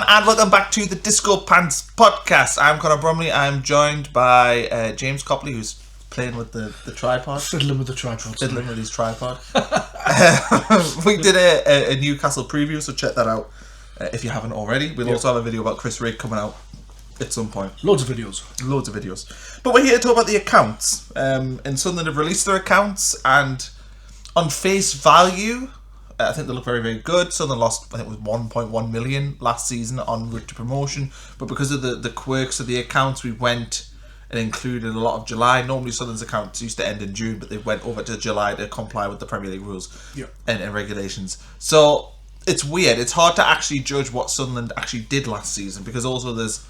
and welcome back to the Disco Pants podcast. I'm Conor Bromley. I'm joined by James Copley, who's playing with the tripod. Fiddling with the tripod. Fiddling with his tripod. We did a Newcastle preview, so check that out if you haven't already. We'll also have a video about Chris Rigg coming out at some point. Loads of videos. But we're here to talk about the accounts. And Sunderland have released their accounts, and on face value, I think they look very, very good. Sunderland lost, I think it was 1.1 million last season en route to promotion. But because of the quirks of the accounts, we went and included a lot of July. Normally Sunderland's accounts used to end in June, but they went over to July to comply with the Premier League rules and regulations. So it's weird. It's hard to actually judge what Sunderland actually did last season, because also there's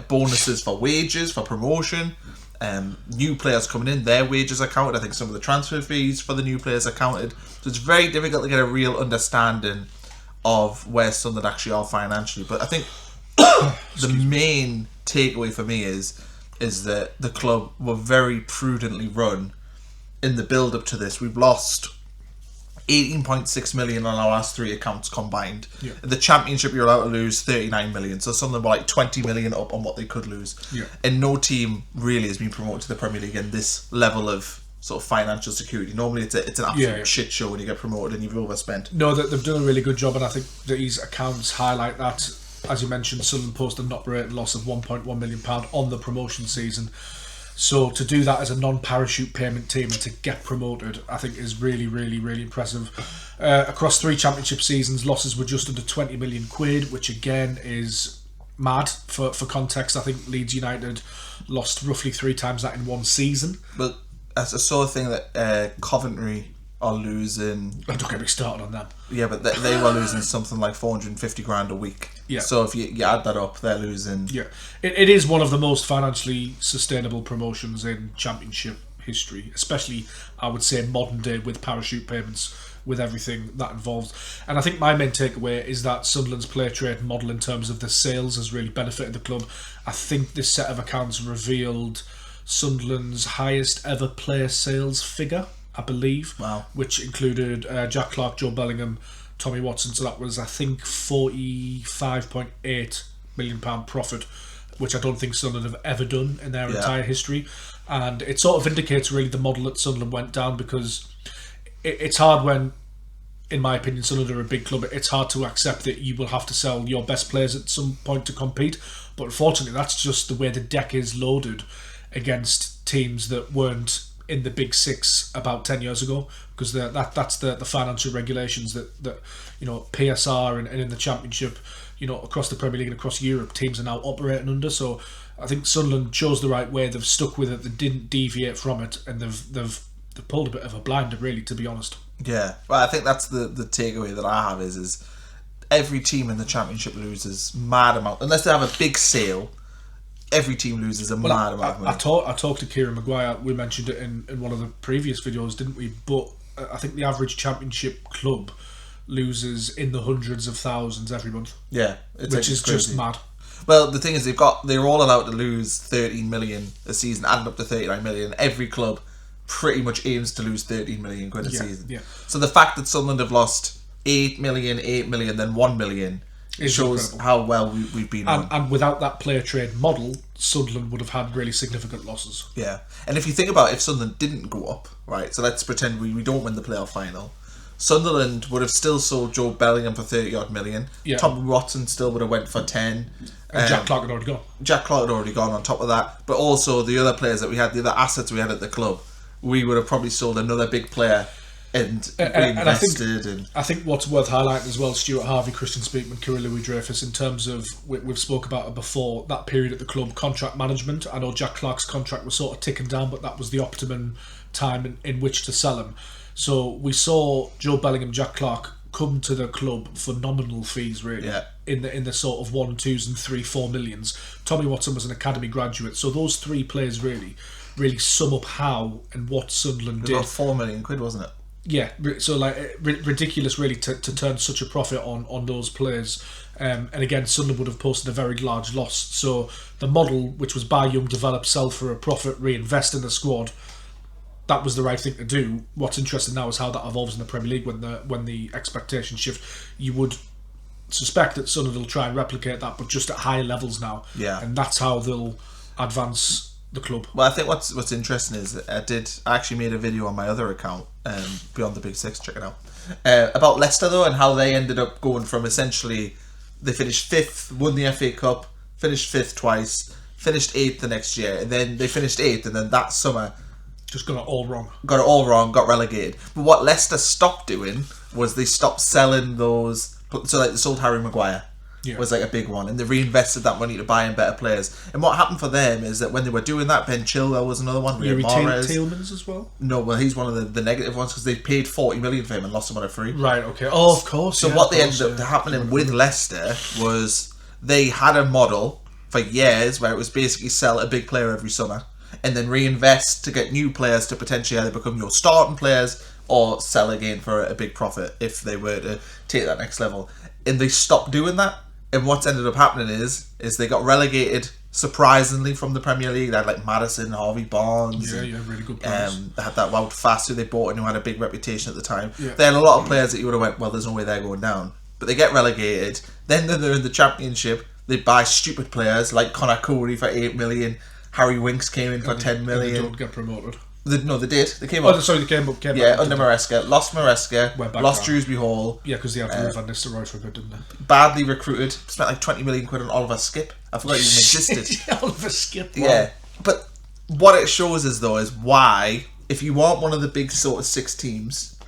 bonuses for wages, for promotion. New players coming in, their wages are counted. I think some of the transfer fees for the new players are counted. So it's very difficult to get a real understanding of where Sunderland actually are financially. But I think the main takeaway for me is that the club were very prudently run in the build up to this. We've lost 18.6 million on our last three accounts combined. In the Championship, you're allowed to lose 39 million. So Sunderland were like 20 million up on what they could lose. And no team really has been promoted to the Premier League in this level of sort of financial security. Normally it's an absolute shit show when you get promoted and you've overspent. No, they've done a really good job, and I think these accounts highlight that. As you mentioned, Sunderland posted an operating loss of £1.1 million on the promotion season. So to do that as a non-parachute payment team and to get promoted, I think is really, really, really impressive. Across three Championship seasons, losses were just under 20 million quid, which again is mad for context. I think Leeds United lost roughly three times that in one season. But I saw a thing that Coventry are losing. Don't get me started on them. Yeah, but they were losing something like 450 grand a week. Yeah. So if you add that up, they're losing. Yeah, it is one of the most financially sustainable promotions in Championship history, especially I would say modern day, with parachute payments, with everything that involves. And I think my main takeaway is that Sunderland's play trade model in terms of the sales has really benefited the club. I think this set of accounts revealed Sunderland's highest ever player sales figure, I believe. Wow. Which included Jack Clarke, Joe Bellingham, Tommy Watson. So that was, I think, £45.8 million profit, which I don't think Sunderland have ever done in their entire history. And it sort of indicates really the model that Sunderland went down, because it's hard when, in my opinion, Sunderland are a big club. It's hard to accept that you will have to sell your best players at some point to compete. But unfortunately, that's just the way the deck is loaded against teams that weren't in the Big Six about 10 years ago, because that's the financial regulations that PSR and in the Championship, across the Premier League and across Europe, teams are now operating under. So I think Sunderland chose the right way. They've stuck with it. They didn't deviate from it, and they've pulled a bit of a blinder, really, to be honest. Yeah, well, I think that's the takeaway that I have is every team in the Championship loses mad amount, unless they have a big sale. Every team loses mad amount of money. I talked to Kieran Maguire. We mentioned it in one of the previous videos, didn't we? But I think the average Championship club loses in the hundreds of thousands every month. Yeah, which is just mad. Well, the thing is, they're all allowed to lose 13 million a season, adding up to 39 million. Every club pretty much aims to lose 13 million quid a season. Yeah. So the fact that Sunderland have lost 8 million, then 1 million. It shows incredible how well we've been run. And without that player trade model, Sunderland would have had really significant losses. Yeah. And if you think about if Sunderland didn't go up, right, so let's pretend we don't win the playoff final, Sunderland would have still sold Joe Bellingham for 30 odd million. Yeah. Tommy Watson still would have went for 10. And Jack Clarke had already gone. Jack Clarke had already gone on top of that. But also the other players that we had, the other assets we had at the club, we would have probably sold another big player and reinvested. I think what's worth highlighting as well, Stuart Harvey, Christian Speakman, Kieran Louis-Dreyfus, in terms of, we've spoke about it before, that period at the club, contract management. I know Jack Clarke's contract was sort of ticking down, but that was the optimum time in which to sell him. So we saw Joe Bellingham, Jack Clarke come to the club for nominal fees, really, in the sort of 1, 2s and 3, 4 millions. Tommy Watson was an academy graduate, so those three players really sum up how and what Sunderland did. About 4 million quid, wasn't it? Yeah, so like ridiculous really to turn such a profit on those players. And again, Sunderland would have posted a very large loss. So the model, which was buy young, develop, sell for a profit, reinvest in the squad, that was the right thing to do. What's interesting now is how that evolves in the Premier League when the expectations shift. You would suspect that Sunderland will try and replicate that, but just at higher levels now. Yeah. And that's how they'll advance the club. Well, I think what's interesting is that I actually made a video on my other account, Beyond the Big Six, check it out, about Leicester though, and how they ended up going from essentially, they finished 5th, won the FA Cup, finished 5th twice, finished 8th the next year, and then they finished 8th, and then that summer just got it all wrong. Got relegated. But what Leicester stopped doing was they stopped selling those. So like they sold Harry Maguire. Was like a big one, and they reinvested that money to buy in better players. And what happened for them is that when they were doing that, Ben Chilwell was another one. Tielemans as well. No, well he's one of the negative ones because they paid 40 million for him and lost him on a free. Right. Okay. Oh, of course. So what they ended up happening with Leicester was they had a model for years where it was basically sell a big player every summer and then reinvest to get new players to potentially either become your starting players or sell again for a big profit if they were to take that next level. And they stopped doing that. And what's ended up happening is they got relegated surprisingly from the Premier League. They had like Maddison, Harvey Barnes. Yeah, really good players. They had that Wout Fass who they bought and who had a big reputation at the time. Yeah. They had a lot of players that you would have went, well, there's no way they're going down. But they get relegated. Then they're in the Championship. They buy stupid players like Conor Cody for 8 million. Harry Winks came in for 10 million. They don't get promoted. No, they did. They came up. Oh, sorry, they came up. Yeah, under Maresca. Lost Maresca. Lost Dewsbury Hall. Yeah, because they had to move Van Nistelrooy for a bit, didn't they? Badly recruited. Spent like 20 million quid on Oliver Skip. I forgot he even existed. Oliver Skip. Wow. Yeah. But what it shows us, though, is why, if you want one of the big sort of 6 teams,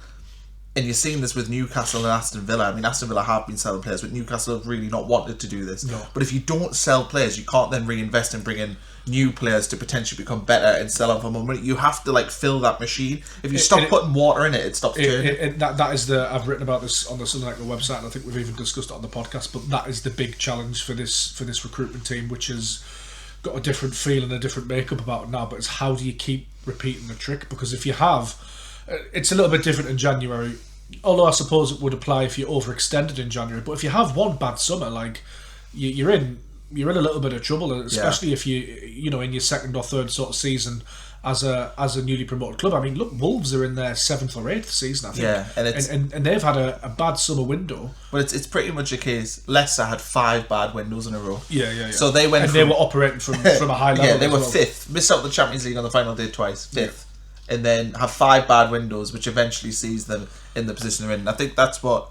and you're seeing this with Newcastle and Aston Villa. I mean, Aston Villa have been selling players, but Newcastle have really not wanted to do this. No. But if you don't sell players, you can't then reinvest and bring in new players to potentially become better and sell them for more money. You have to like fill that machine. If you stop putting water in it, it stops turning. That is I've written about this on the Sunderland website, and I think we've even discussed it on the podcast. But that is the big challenge for this recruitment team, which has got a different feel and a different makeup about it now. But it's how do you keep repeating the trick? Because if you have, it's a little bit different in January. Although I suppose it would apply if you overextended in January. But if you have one bad summer, like you're in a little bit of trouble, especially if you in your second or third sort of season as a newly promoted club. I mean, look, Wolves are in their 7th or 8th season, I think. Yeah, and they've had a bad summer window. But it's pretty much a case. Leicester had 5 bad windows in a row. Yeah. So they went. And they were operating from a high level. Yeah, they were 5th. Missed out the Champions League on the final day twice. 5th. Yeah. And then have 5 bad windows, which eventually sees them in the position they're in. And I think that's what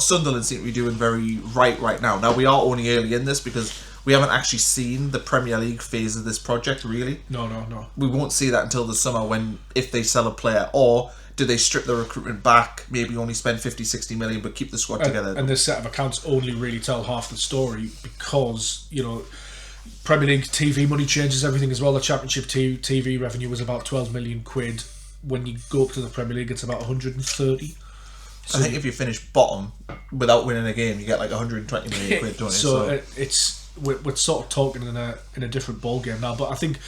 Sunderland seem to be doing very right now. Now, we are only early in this because we haven't actually seen the Premier League phase of this project, really. No. We won't see that until the summer if they sell a player, or do they strip the recruitment back, maybe only spend 50, 60 million, but keep the squad together. And this set of accounts only really tell half the story because, Premier League TV money changes everything as well. The Championship TV revenue was about 12 million quid. When you go up to the Premier League, it's about 130. So I think if you finish bottom without winning a game, you get like 120 million quid, don't you? So we're sort of talking in a different ball game now. But I think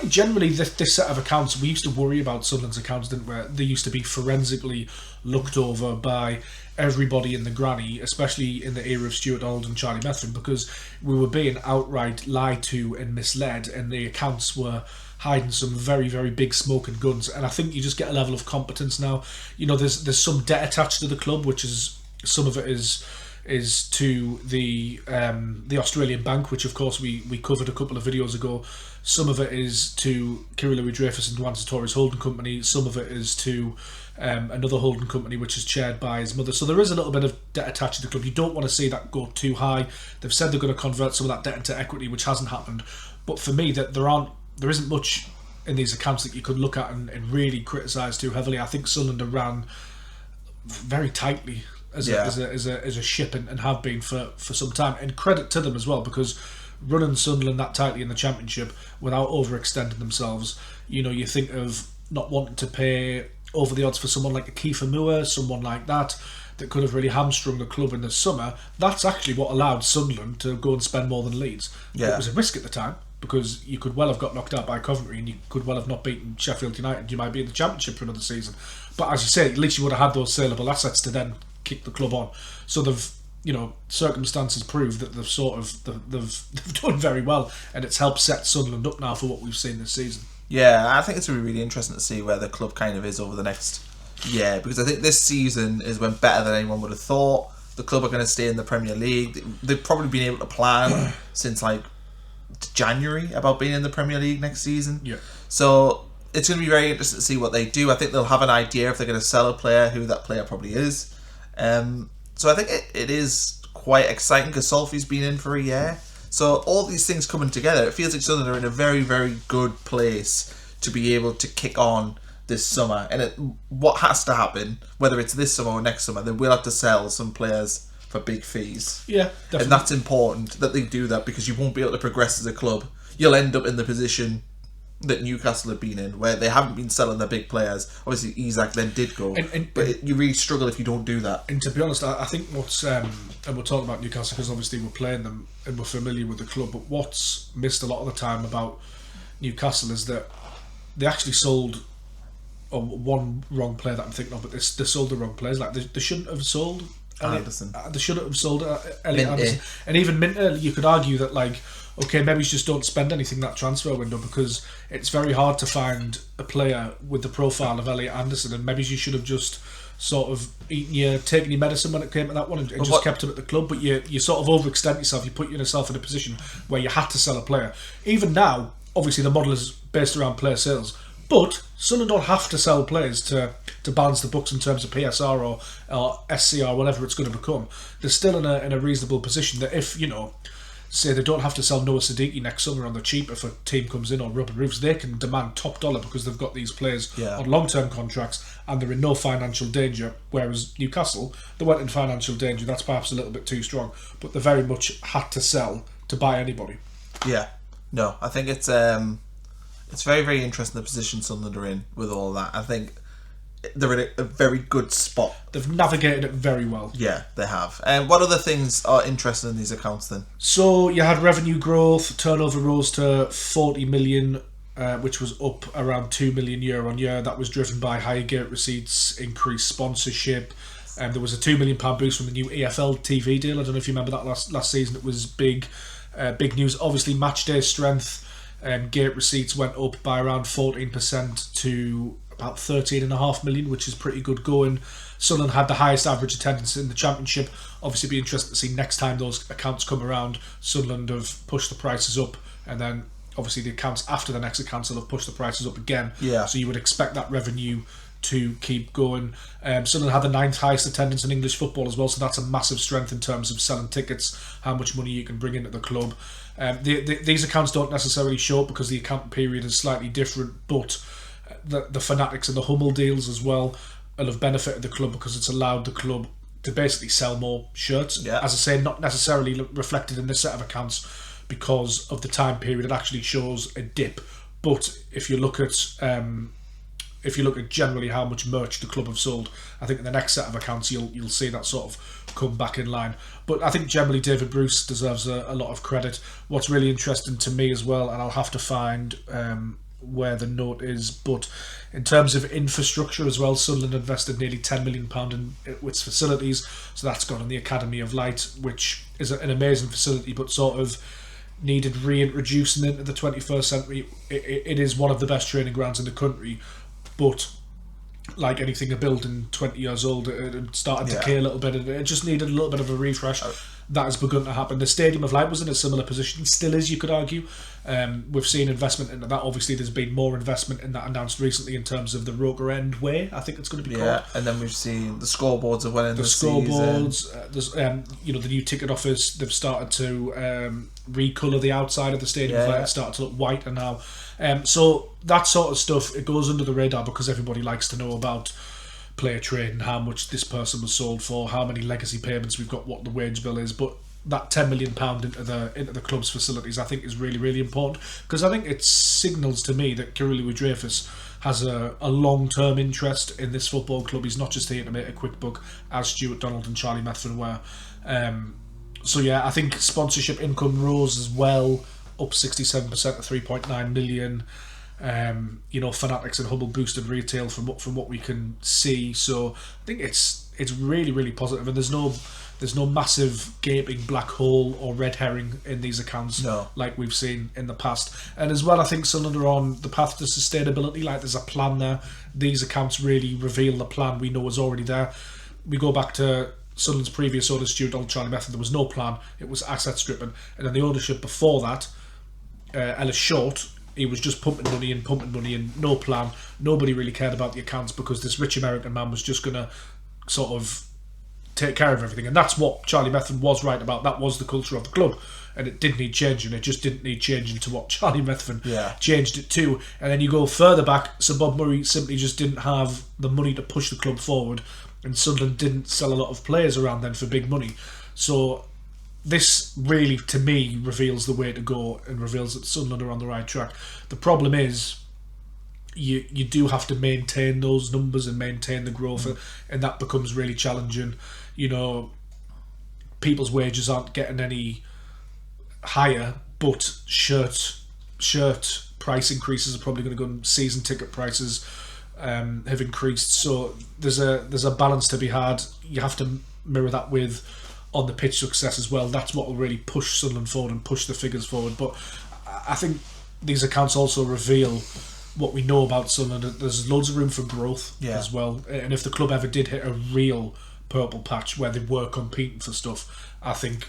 generally this set of accounts, we used to worry about Sunderland's accounts, didn't we? They used to be forensically looked over by everybody in the granny, especially in the era of Stuart Donald and Charlie Methven, because we were being outright lied to and misled, and the accounts were hiding some very, very big smoke and guns. And I think you just get a level of competence now. There's some debt attached to the club, which is some of it is to the Australian bank, which of course we covered a couple of videos ago. Some of it is to Kiri Louis-Dreyfus and Duane Sartori's holding company. Some of it is to another holding company which is chaired by his mother. So there is a little bit of debt attached to the club. You don't want to see that go too high. They've said they're going to convert some of that debt into equity, which hasn't happened. But for me, that there isn't much in these accounts that you could look at and really criticise too heavily. I think Sunderland are ran very tightly as a ship and have been for some time. And credit to them as well, because running Sunderland that tightly in the Championship without overextending themselves, you think of not wanting to pay over the odds for someone like a Kiefer Moore, someone like that could have really hamstrung the club in the summer. That's actually what allowed Sunderland to go and spend more than Leeds. Yeah. It was a risk at the time, because you could well have got knocked out by Coventry and you could well have not beaten Sheffield United. You might be in the Championship for another season. But as you say, at least you would have had those saleable assets to then kick the club on. So they've, circumstances prove that they've done very well, and it's helped set Sunderland up now for what we've seen this season. Yeah, I think it's going to be really interesting to see where the club kind of is over the next year, because I think this season is went better than anyone would have thought. the club are going to stay in the Premier League. They've probably been able to plan since like January about being in the Premier League next season. Yeah. So it's going to be very interesting to see what they do. I think they'll have an idea if they're going to sell a player, who that player probably is. So I think it is quite exciting because Solfie's been in for a year. So all these things coming together, it feels like Sunderland are in a very, very good place to be able to kick on this summer. And what has to happen, whether it's this summer or next summer, they will have to sell some players for big fees. Yeah, definitely. And that's important that they do that, because you won't be able to progress as a club. You'll end up in the position that Newcastle have been in, where they haven't been selling their big players. Obviously, Isak then did go, but you really struggle if you don't do that. And to be honest, I think what's and we're talking about Newcastle because obviously we're playing them and we're familiar with the club. But what's missed a lot of the time about Newcastle is that they actually sold one wrong player that I'm thinking of, but they sold the wrong players. Like they shouldn't have sold Anderson. They shouldn't have sold Elliot Anderson, and even Minter. You could argue that okay, maybe you just don't spend anything that transfer window, because it's very hard to find a player with the profile of Elliot Anderson, and maybe you should have just sort of taken your medicine when it came to that one and just kept him at the club. But you sort of overextend yourself. You put yourself in a position where you had to sell a player. Even now, obviously the model is based around player sales, but Sunderland don't have to sell players to balance the books in terms of PSR or SCR, whatever it's going to become. They're still in a reasonable position that if, say they don't have to sell Noah Siddiqui next summer on the cheap if a team comes in on rubber roofs, they can demand top dollar because they've got these players on long-term contracts and they're in no financial danger, whereas Newcastle, they weren't in financial danger. That's perhaps a little bit too strong, but they very much had to sell to buy anybody. Yeah. No, I think it's very, very interesting the position Sunderland are in with all that. I think they're in a very good spot. They've navigated it very well. Yeah, they have. And what other things are interesting in these accounts then? So you had revenue growth, turnover rose to 40 million, which was up around 2 million year on year. That was driven by higher gate receipts, increased sponsorship. There was a £2 million boost from the new EFL TV deal. I don't know if you remember that last season. It was big news. Obviously, match day strength. Gate receipts went up by around 14% to about 13.5 million, which is pretty good going. Sunderland had the highest average attendance in the Championship. Obviously, be interested to see next time those accounts come around. Sunderland have pushed the prices up, and then obviously the accounts after the next accounts will have pushed the prices up again. Yeah. So you would expect that revenue to keep going. Sunderland had the 9th highest attendance in English football as well, so that's a massive strength in terms of selling tickets, how much money you can bring into the club. These accounts don't necessarily show up because the account period is slightly different, but the Fanatics and the Hummel deals as well will have benefited the club because it's allowed the club to basically sell more shirts. Yeah. As I say, not necessarily reflected in this set of accounts because of the time period. It actually shows a dip, but if you look at generally how much merch the club have sold, I think in the next set of accounts you'll see that sort of come back in line. But I think generally David Bruce deserves a lot of credit. What's really interesting to me as well, and I'll have to find where the note is, but in terms of infrastructure as well, Sunderland invested nearly £10 million in its facilities. So that's gone on the Academy of Light, which is an amazing facility, but sort of needed reintroducing into the 21st century. It is one of the best training grounds in the country, but like anything, a building 20 years old, it started to decay a little bit, and it just needed a little bit of a refresh. That has begun to happen. The Stadium of Light was in a similar position, still is, you could argue. We've seen investment into that. Obviously, there's been more investment in that announced recently in terms of the Roker End Way, I think it's going to be called. Yeah, and then we've seen the scoreboards of winning the scoreboards. There's the new ticket office. They've started to recolour the outside of the Stadium of Light. It's started to look whiter now. So that sort of stuff, it goes under the radar because everybody likes to know about player trade and how much this person was sold for, how many legacy payments we've got, what the wage bill is. But that £10 million into the club's facilities, I think, is really, really important, because I think it signals to me that Kirili Dreyfus has a long-term interest in this football club. He's not just here to make a quick buck, as Stuart Donald and Charlie Methven were. So yeah, I think sponsorship income rose as well, up 67% to 3.9 million. Fanatics and Hummel boosted retail from what we can see. So I think it's really, really positive, and there's no massive gaping black hole or red herring in these accounts like we've seen in the past. And as well, I think Sunderland are on the path to sustainability. Like, there's a plan there. These accounts really reveal the plan we know is already there. We go back to Sunderland's previous owner, Stuart Donald, Charlie Methven, there was no plan. It was asset stripping. And then the ownership before that, Ellis Short, he was just pumping money in, no plan. Nobody really cared about the accounts because this rich American man was just going to sort of take care of everything. And that's what Charlie Methven was right about. That was the culture of the club. And it did need changing. It just didn't need changing to what Charlie Methven changed it to. And then you go further back, Sir Bob Murray simply just didn't have the money to push the club forward. And Sunderland didn't sell a lot of players around then for big money. So this really, to me, reveals the way to go and reveals that Sunderland are on the right track. The problem is you do have to maintain those numbers and maintain the growth, and that becomes really challenging. You know, people's wages aren't getting any higher, but shirt price increases are probably going to go, and season ticket prices have increased. So there's a balance to be had. You have to mirror that with on the pitch success as well. That's what will really push Sunderland forward and push the figures forward. But I think these accounts also reveal what we know about Sunderland. There's loads of room for growth as well. And if the club ever did hit a real purple patch where they were competing for stuff, I think,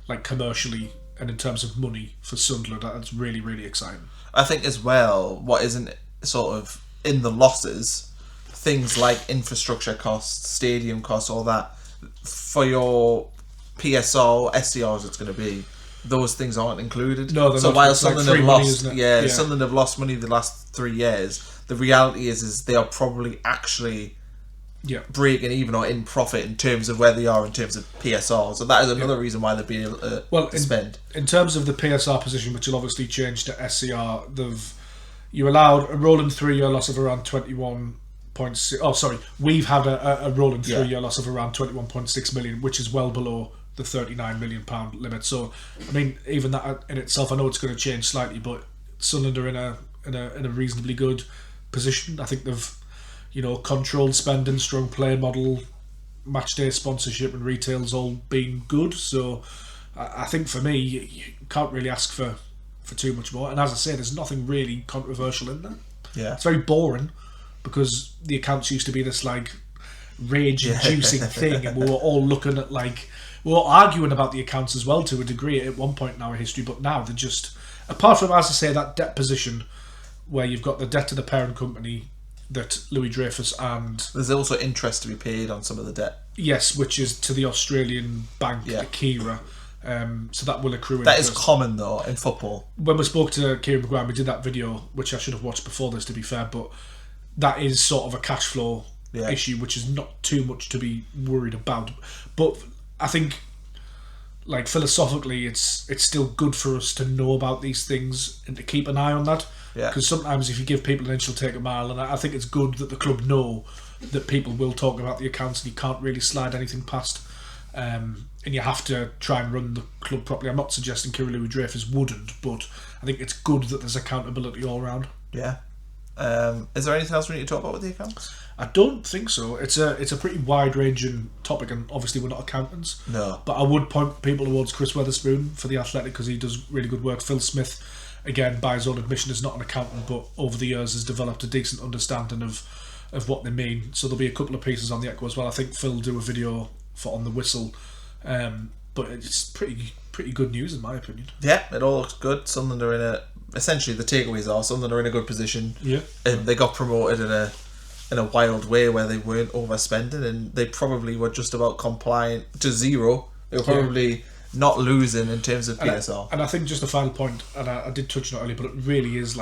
like commercially and in terms of money for Sunderland, that's really, really exciting. I think as well, what isn't sort of in the losses, things like infrastructure costs, stadium costs, all that, for your PSR, SCRs it's going to be, those things aren't included. No, they're so not. while It's like Sunderland have money, lost, isn't it? Sunderland have lost money the last 3 years, the reality is they are probably actually breaking even or in profit in terms of where they are in terms of PSR. So that is another reason why they'll be able to spend. In terms of the PSR position, which will obviously change to SCR, you allowed a rolling 3-year loss of around 21.6. Oh, sorry, we've had a rolling 3-year loss of around 21.6 million, which is well below the £39 million limit. So, I mean, even that in itself, I know it's going to change slightly, but Sunderland are in a reasonably good position. I think they've, controlled spending, strong play model, match day sponsorship and retail's all been good. So I think for me, you can't really ask for too much more. And as I say, there's nothing really controversial in there. Yeah, it's very boring because the accounts used to be this like rage-inducing thing, and we were all looking at we were arguing about the accounts as well to a degree at one point in our history. But now they're just, apart from, as I say, that debt position where you've got the debt to the parent company that Louis Dreyfus and... There's also interest to be paid on some of the debt. Yes, which is to the Australian bank, Akira. So that will accrue interest. That is interest. Common, though, in football. When we spoke to Kieran Maguire, we did that video, which I should have watched before this, to be fair, but that is sort of a cash flow issue, which is not too much to be worried about. But I think, philosophically, it's still good for us to know about these things and to keep an eye on that. Because sometimes if you give people an inch, they'll take a mile, and I think it's good that the club know that people will talk about the accounts and you can't really slide anything past. And you have to try and run the club properly. I'm not suggesting Kieran Louis Dreyfus wouldn't, but I think it's good that there's accountability all around. Yeah. Is there anything else we need to talk about with the accounts? I don't think so. It's a pretty wide-ranging topic, and obviously we're not accountants. No. But I would point people towards Chris Weatherspoon for The Athletic because he does really good work. Phil Smith, again, by his own admission, is not an accountant, but over the years has developed a decent understanding of what they mean. So there'll be a couple of pieces on the Echo as well. I think Phil will do a video for On the Whistle, but it's pretty good news in my opinion. Yeah, it all looks good. Sunderland are essentially the takeaways are Sunderland are in a good position. Yeah, and they got promoted in a wild way where they weren't overspending, and they probably were just about compliant to zero. They were probably not losing in terms of PSR. And I think just a final point, and I did touch on it earlier, but it really is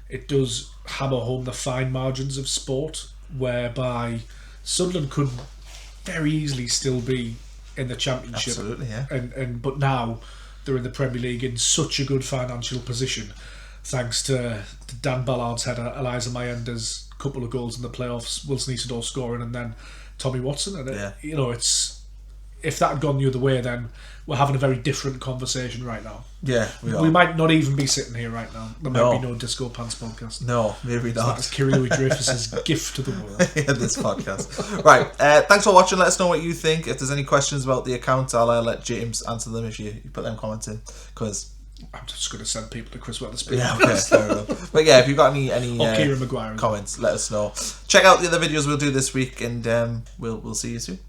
it does hammer home the fine margins of sport, whereby Sunderland could very easily still be in the Championship. Absolutely, yeah. But now they're in the Premier League in such a good financial position, thanks to Dan Ballard's header, Eliza Mayenda's couple of goals in the playoffs, Wilson Isidore scoring, and then Tommy Watson. And it's, if that had gone the other way, then we're having a very different conversation right now. Yeah, we are. We might not even be sitting here right now. There might be no Disco Pants podcast. No, maybe not. That's Kieran Louis Dreyfus's gift to the world. This podcast. Right. Thanks for watching. Let us know what you think. If there's any questions about the account, I'll let James answer them if you put them comments in. Because I'm just going to send people to Chris Weatherspoon. Yeah, okay, fair enough. But yeah, if you've got any Kieran Maguire comments, let us know. Check out the other videos we'll do this week, and we'll see you soon.